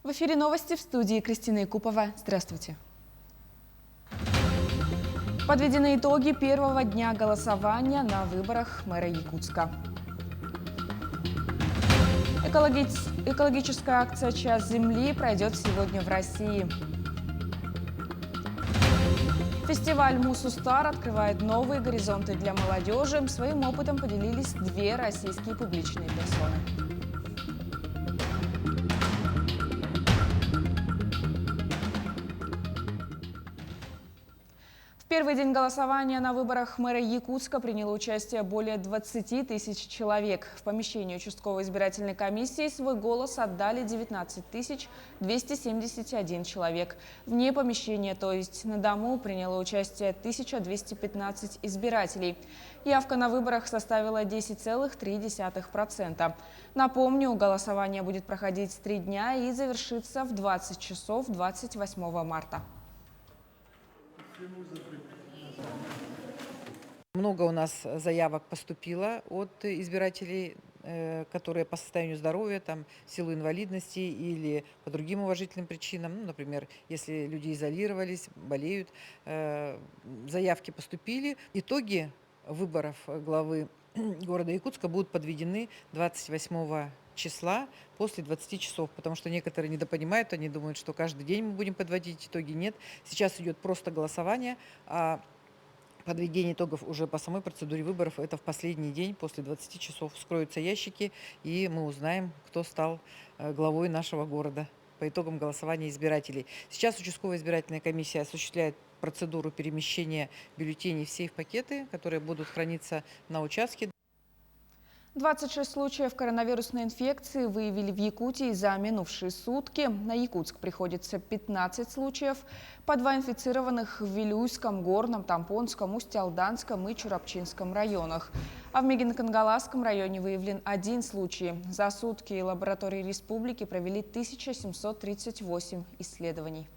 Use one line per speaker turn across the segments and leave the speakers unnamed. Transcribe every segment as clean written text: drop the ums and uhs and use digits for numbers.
В эфире новости, в студии Кристина Якупова. Здравствуйте. Подведены итоги первого дня голосования на выборах мэра Якутска. Экологическая акция «Час земли» пройдет сегодня в России. Фестиваль «Мусустар» открывает новые горизонты для молодежи. Своим опытом поделились две российские публичные персоны. В первый день голосования на выборах мэра Якутска приняло участие более 20 тысяч человек. В помещении участковой избирательной комиссии свой голос отдали 19 271 человек. Вне помещения, то есть на дому, приняло участие 1215 избирателей. Явка на выборах составила 10,3%. Напомню, голосование будет проходить 3 дня и завершится в 20 часов 28 марта.
Много у нас заявок поступило от избирателей, которые по состоянию здоровья, там, в силу инвалидности или по другим уважительным причинам, ну, например, если люди изолировались, болеют, заявки поступили. Итоги выборов главы города Якутска будут подведены 28 числа после 20 часов, потому что некоторые недопонимают, они думают, что каждый день мы будем подводить итоги. Нет, сейчас идет просто голосование, а подведение итогов уже по самой процедуре выборов — это в последний день, после 20 часов вскроются ящики, и мы узнаем, кто стал главой нашего города по итогам голосования избирателей. Сейчас участковая избирательная комиссия осуществляет процедуру перемещения бюллетеней в сейф-пакеты, которые будут храниться на участке.
26 случаев коронавирусной инфекции выявили в Якутии за минувшие сутки. На Якутск приходится 15 случаев. По 2 инфицированных в Вилюйском, Горном, Тампонском, Усть-Алданском и Чурапчинском районах. А в Мегино-Кангаласском районе выявлен 1 случай. За сутки лаборатории республики провели 1738 исследований.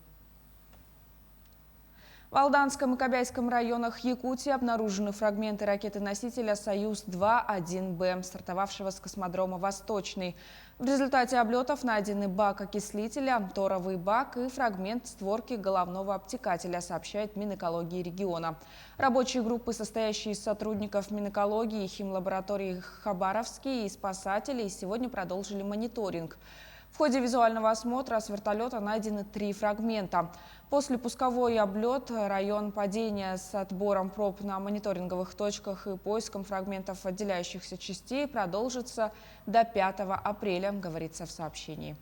В Алданском и Кобяйском районах Якутии обнаружены фрагменты ракеты-носителя «Союз-2-1Б», стартовавшего с космодрома «Восточный». В результате облетов найдены бак окислителя, торовый бак и фрагмент створки головного обтекателя, сообщает Минэкологии региона. Рабочие группы, состоящие из сотрудников Минэкологии, химлаборатории Хабаровский и спасателей, сегодня продолжили мониторинг. В ходе визуального осмотра с вертолета найдены 3 фрагмента. После пусковой облет, район падения с отбором проб на мониторинговых точках и поиском фрагментов отделяющихся частей продолжится до 5 апреля, говорится в сообщении.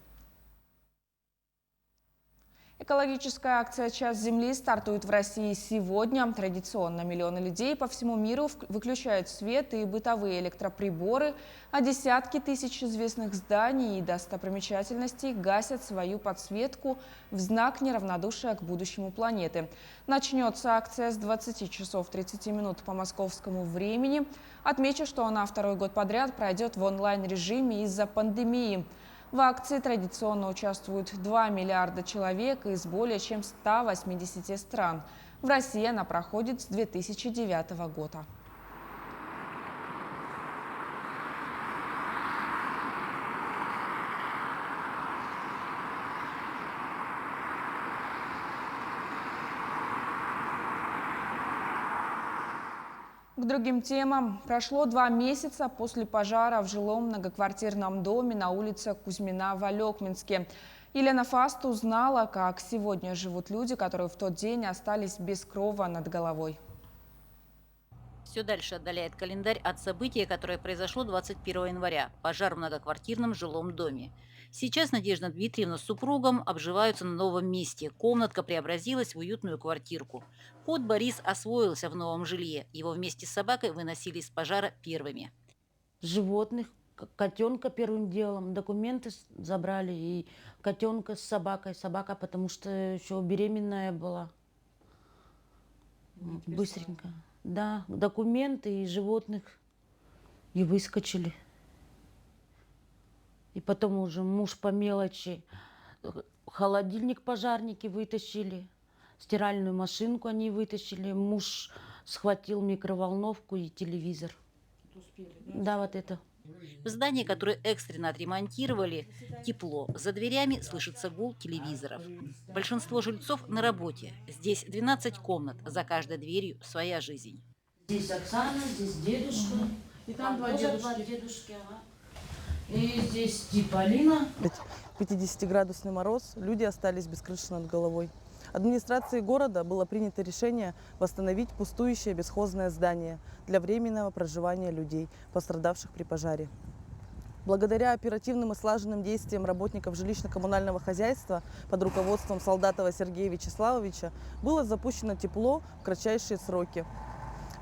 Экологическая акция «Час земли» стартует в России сегодня. Традиционно миллионы людей по всему миру выключают свет и бытовые электроприборы, а десятки тысяч известных зданий и достопримечательностей гасят свою подсветку в знак неравнодушия к будущему планеты. Начнется акция с 20 часов 30 минут по московскому времени. Отмечу, что она 2-й год подряд пройдет в онлайн-режиме из-за пандемии. В акции традиционно участвуют 2 миллиарда человек из более чем 180 стран. В России она проходит с 2009 года. К другим темам. Прошло 2 месяца после пожара в жилом многоквартирном доме на улице Кузьмина в Алекминске. Елена Фаст узнала, как сегодня живут люди, которые в тот день остались без крова над головой.
Все дальше отдаляет календарь от события, которое произошло 21 января – пожар в многоквартирном жилом доме. Сейчас Надежда Дмитриевна с супругом обживаются на новом месте. Комнатка преобразилась в уютную квартирку. Кот Борис освоился в новом жилье. Его вместе с собакой выносили из пожара первыми.
Животных, котенка первым делом, документы забрали и котенка с собакой. Собака, потому что еще беременная была. Быстренько. Да, документы и животных и выскочили. И потом уже муж по мелочи. Холодильник пожарники вытащили, стиральную машинку они вытащили. Муж схватил микроволновку и телевизор.
Успели,
да? Да, вот это.
В здании, которое экстренно отремонтировали, тепло. За дверями слышится гул телевизоров. Большинство жильцов на работе. Здесь 12 комнат, за каждой дверью своя жизнь.
Здесь Оксана, здесь дедушка.
И там два
тоже
дедушки.
два дедушки, ага. И здесь типа Алина.
50-градусный мороз, люди остались без крыши над головой. Администрацией города было принято решение восстановить пустующее бесхозное здание для временного проживания людей, пострадавших при пожаре. Благодаря оперативным и слаженным действиям работников жилищно-коммунального хозяйства под руководством Солдатова Сергея Вячеславовича было запущено тепло в кратчайшие сроки.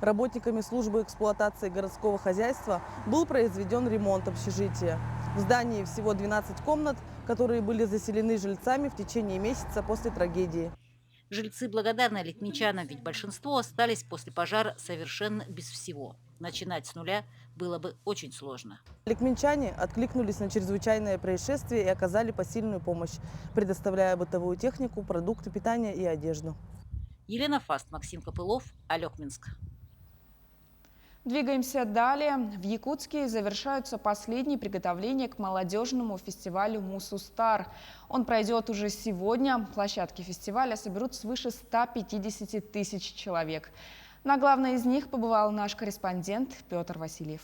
Работниками службы эксплуатации городского хозяйства был произведен ремонт общежития. В здании всего 12 комнат, которые были заселены жильцами в течение месяца после трагедии.
Жильцы благодарны литмичанам, ведь большинство остались после пожара совершенно без всего. Начинать с нуля было бы очень сложно.
Ликменчане откликнулись на чрезвычайное происшествие и оказали посильную помощь, предоставляя бытовую технику, продукты питания и одежду.
Елена Фаст, Максим Копылов, Алекминск.
Двигаемся далее. В Якутске завершаются последние приготовления к молодежному фестивалю «Мусустар». Он пройдет уже сегодня. Площадки фестиваля соберут свыше 150 тысяч человек. На главной из них побывал наш корреспондент Петр Васильев.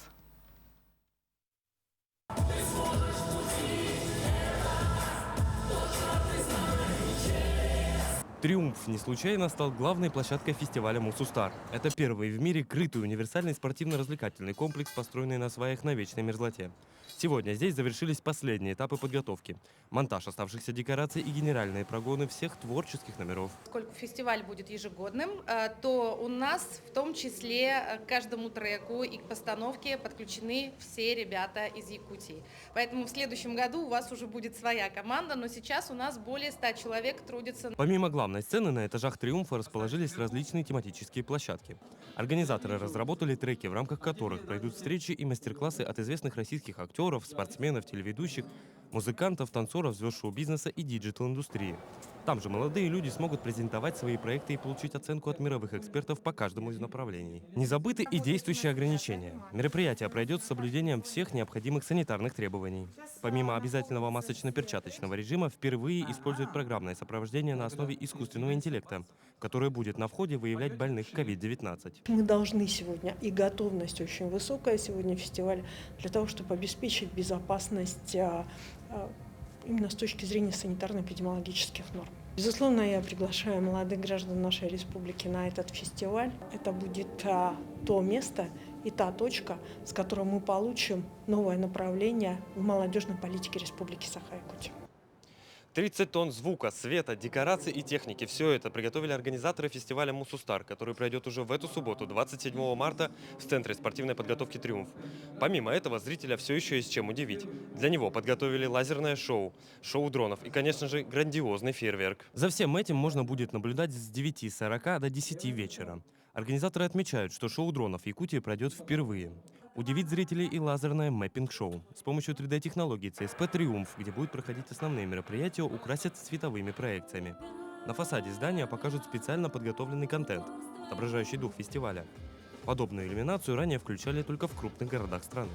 «Триумф» не случайно стал главной площадкой фестиваля «Мусустар». Это первый в мире крытый универсальный спортивно-развлекательный комплекс, построенный на сваях на вечной мерзлоте. Сегодня здесь завершились последние этапы подготовки. Монтаж оставшихся декораций и генеральные прогоны всех творческих номеров.
Поскольку фестиваль будет ежегодным, то у нас в том числе к каждому треку и к постановке подключены все ребята из Якутии. Поэтому в следующем году у вас уже будет своя команда, но сейчас у нас более 100 человек трудятся.
Помимо главной сцены, на этажах «Триумфа» расположились различные тематические площадки. Организаторы разработали треки, в рамках которых пройдут встречи и мастер-классы от известных российских актеров, спортсменов, телеведущих, музыкантов, танцоров, звезд шоу-бизнеса и диджитал-индустрии. Там же молодые люди смогут презентовать свои проекты и получить оценку от мировых экспертов по каждому из направлений. Не забыты и действующие ограничения. Мероприятие пройдет с соблюдением всех необходимых санитарных требований. Помимо обязательного масочно-перчаточного режима, впервые используют программное сопровождение на основе искусственного интеллекта, которое будет на входе выявлять больных COVID-19.
Мы должны сегодня, и готовность очень высокая сегодня фестиваля, для того, чтобы обеспечить безопасность именно с точки зрения санитарно-эпидемиологических норм. Безусловно, я приглашаю молодых граждан нашей республики на этот фестиваль. Это будет то место и та точка, с которой мы получим новое направление в молодежной политике Республики Саха-Якутия.
30 тонн звука, света, декораций и техники – все это приготовили организаторы фестиваля «Мусустар», который пройдет уже в эту субботу, 27 марта, в Центре спортивной подготовки «Триумф». Помимо этого, зрителя все еще есть чем удивить. Для него подготовили лазерное шоу, шоу дронов и, конечно же, грандиозный фейерверк. За всем этим можно будет наблюдать с 9:40 до 10 вечера. Организаторы отмечают, что шоу дронов в Якутии пройдет впервые. Удивит зрителей и лазерное мэппинг-шоу. С помощью 3D-технологий ЦСП «Триумф», где будут проходить основные мероприятия, украсят цветовыми проекциями. На фасаде здания покажут специально подготовленный контент, отображающий дух фестиваля. Подобную иллюминацию ранее включали только в крупных городах страны.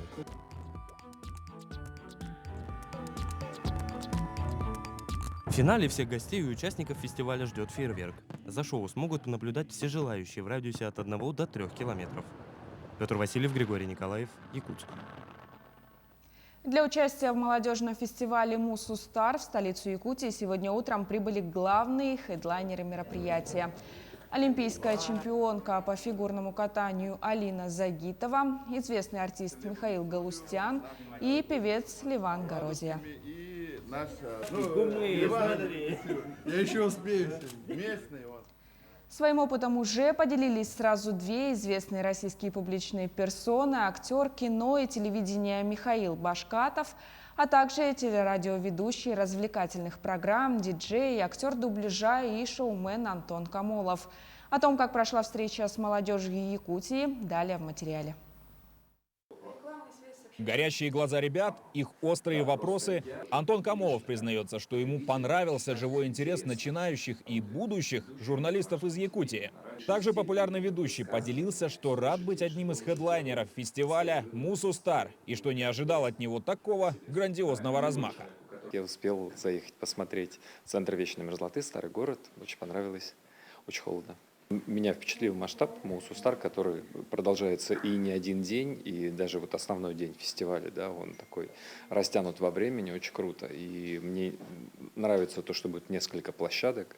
В финале всех гостей и участников фестиваля ждет фейерверк. За шоу смогут наблюдать все желающие в радиусе от 1 до 3 километров. Петр Васильев, Григорий Николаев, Якутск.
Для участия в молодежном фестивале «Мусустар» в столицу Якутии сегодня утром прибыли главные хедлайнеры мероприятия. Олимпийская чемпионка по фигурному катанию Алина Загитова, известный артист Михаил Галустян и певец Ливан Горозия.
Я еще успею. Местный вот.
Своим опытом уже поделились сразу две известные российские публичные персоны: актер кино и телевидения Михаил Башкатов, а также телерадиоведущий развлекательных программ, диджей, актер дубляжа и шоумен Антон Камолов. О том, как прошла встреча с молодежью Якутии, далее в материале.
Горящие глаза ребят, их острые вопросы. Антон Камолов признается, что ему понравился живой интерес начинающих и будущих журналистов из Якутии. Также популярный ведущий поделился, что рад быть одним из хедлайнеров фестиваля «Мусустар» и что не ожидал от него такого грандиозного размаха.
Я успел заехать посмотреть центр вечной мерзлоты, старый город. Очень понравилось, очень холодно. Меня впечатлил масштаб Мусустар, который продолжается и не один день, и даже вот основной день фестиваля, да, он такой растянут во времени, очень круто. И мне нравится то, что будет несколько площадок.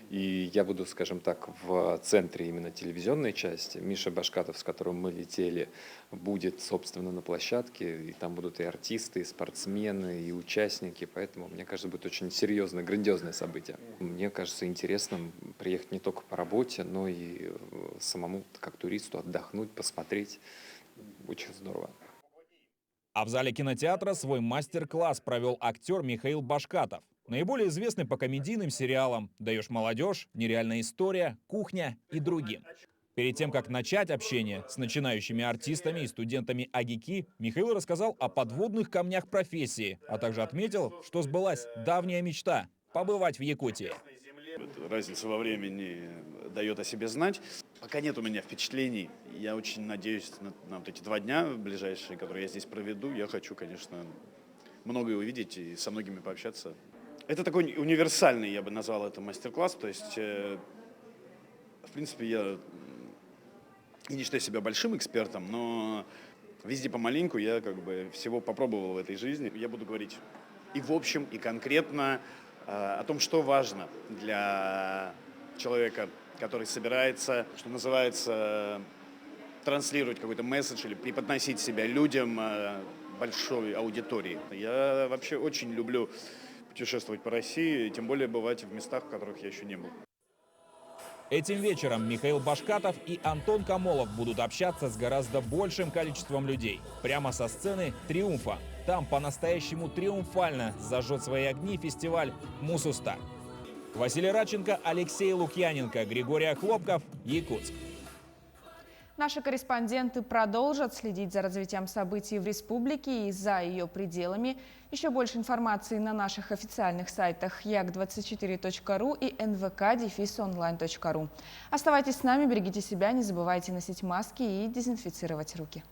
И я буду, скажем так, в центре именно телевизионной части. Миша Башкатов, с которым мы летели, будет, собственно, на площадке. И там будут и артисты, и спортсмены, и участники. Поэтому, мне кажется, будет очень серьезное, грандиозное событие. Мне кажется интересным приехать не только по работе, но и самому, как туристу, отдохнуть, посмотреть. Очень здорово.
А в зале кинотеатра свой мастер-класс провел актер Михаил Башкатов. Наиболее известный по комедийным сериалам «Даешь молодежь», «Нереальная история», «Кухня» и другим. Перед тем, как начать общение с начинающими артистами и студентами АГИКИ, Михаил рассказал о подводных камнях профессии, а также отметил, что ссбылась давняя мечта – побывать в Якутии.
Разница во времени дает о себе знать. Пока нет у меня впечатлений. Я очень надеюсь на вот эти 2 дня ближайшие, которые я здесь проведу. Я хочу, конечно, многое увидеть и со многими пообщаться. Это такой универсальный, я бы назвал это, мастер-класс. То есть, в принципе, я не считаю себя большим экспертом, но везде помаленьку я как бы всего попробовал в этой жизни. Я буду говорить и в общем, и конкретно о том, что важно для человека, который собирается, что называется, транслировать какой-то месседж или преподносить себя людям большой аудитории. Я вообще очень люблю путешествовать по России, и тем более бывать в местах, в которых я еще не был.
Этим вечером Михаил Башкатов и Антон Камолов будут общаться с гораздо большим количеством людей. Прямо со сцены «Триумфа». Там по-настоящему триумфально зажжет свои огни фестиваль «Мусустар». Василий Радченко, Алексей Лукьяненко, Григорий Хлопков, Якутск.
Наши корреспонденты продолжат следить за развитием событий в республике и за ее пределами. Еще больше информации на наших официальных сайтах yak24.ru и nvk-online.ru. Оставайтесь с нами, берегите себя, не забывайте носить маски и дезинфицировать руки.